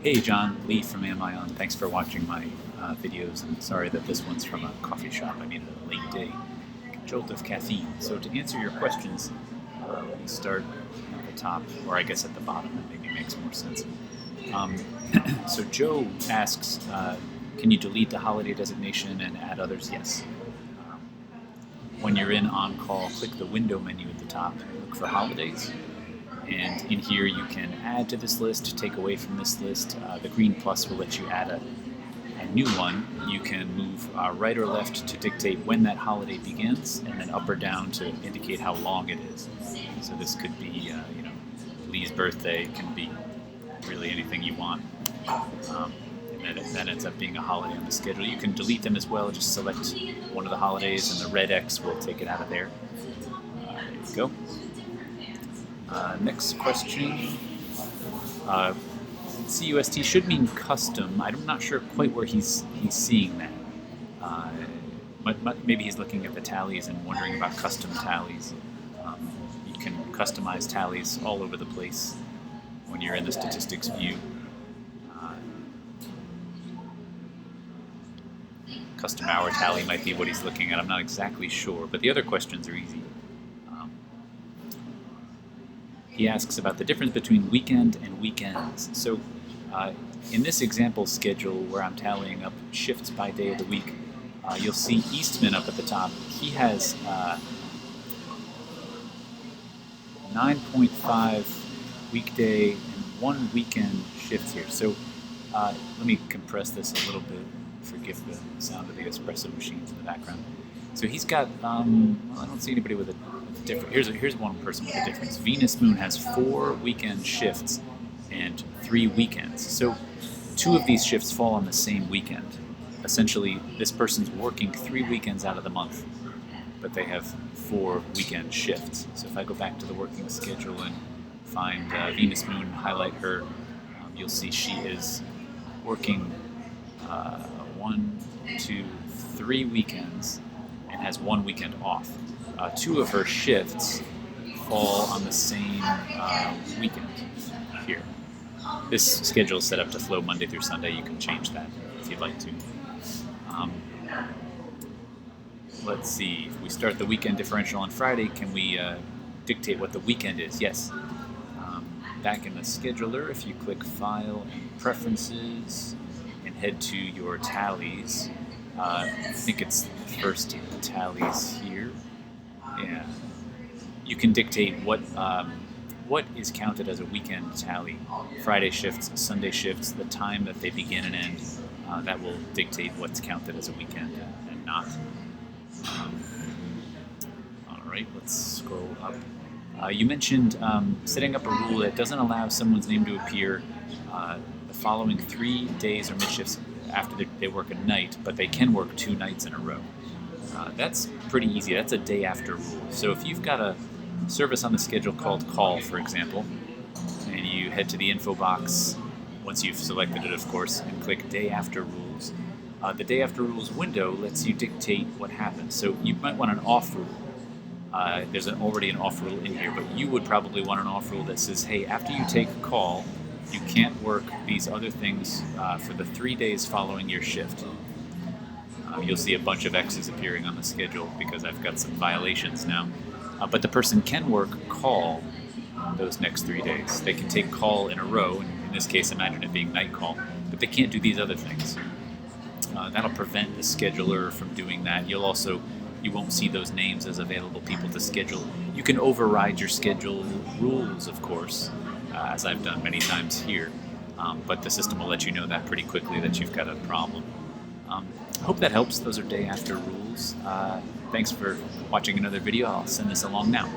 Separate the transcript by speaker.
Speaker 1: Hey John, Lee from Amion. Thanks for watching my videos, and sorry that this one's from a coffee shop. I made it a late day. Jolt of caffeine. So to answer your questions, let me start at the top, or I guess at the bottom. That maybe makes more sense. Um, so Joe asks, can you delete the holiday designation and add others? Yes. Um, when you're in on-call, click the window menu at the top, look for holidays, and in here you can add to this list, take away from this list. The green plus will let you add a new one. You can move right or left to dictate when that holiday begins, and then up or down to indicate how long it is. So this could be, Lee's birthday. It can be really anything you want. And that ends up being a holiday on the schedule. You can delete them as well. Just select one of the holidays, and the red X will take it out of there. There you go. Next question. CUST should mean custom. I'm not sure quite where he's seeing that. Maybe he's looking at the tallies and wondering about custom tallies. You can customize tallies all over the place when you're in the statistics view. Custom hour tally might be what he's looking at. I'm not exactly sure, but the other questions are easy. He asks about the difference between weekend and weekends. So in this example schedule where I'm tallying up shifts by day of the week, you'll see Eastman up at the top. He has 9.5 weekday and 1 weekend shifts here. So let me compress this a little bit. Forgive the sound of the espresso machines in the background. So he's got, I don't see anybody with a different. Here's one person with a difference. Venus Moon has 4 weekend shifts and 3 weekends. So 2 of these shifts fall on the same weekend. Essentially, this person's working 3 weekends out of the month, but they have 4 weekend shifts. So if I go back to the working schedule and find Venus Moon, highlight her, you'll see she is working 1, 2, 3 weekends and has 1 weekend off. 2 of her shifts fall on the same weekend here. This schedule is set up to flow Monday through Sunday. You can change that if you'd like to. Let's see, if we start the weekend differential on Friday, can we dictate what the weekend is? Yes. Back in the scheduler, if you click File and Preferences and head to your tallies, I think it's the first tallies here. Yeah. You can dictate what is counted as a weekend tally. Friday shifts, Sunday shifts, the time that they begin and end. That will dictate what's counted as a weekend and not. Alright, let's scroll up. You mentioned setting up a rule that doesn't allow someone's name to appear the following 3 days or mid-shifts after they work a night, but they can work 2 nights in a row. That's pretty easy. That's a day after rule. So if you've got a service on the schedule called call, for example, and you head to the info box, once you've selected it, of course, and click day after rules, the day after rules window lets you dictate what happens. So you might want an off rule. There's already an off rule in here, but you would probably want an off rule that says, hey, after you take a call, you can't work these other things for the 3 days following your shift. You'll see a bunch of X's appearing on the schedule because I've got some violations now. But the person can work call those next 3 days. They can take call in a row, and in this case imagine it being night call, but they can't do these other things. That'll prevent the scheduler from doing that. You won't see those names as available people to schedule. You can override your schedule rules, of course, as I've done many times here, but the system will let you know that pretty quickly that you've got a problem. I hope that helps. Those are day after rules. Thanks for watching another video. I'll send this along now.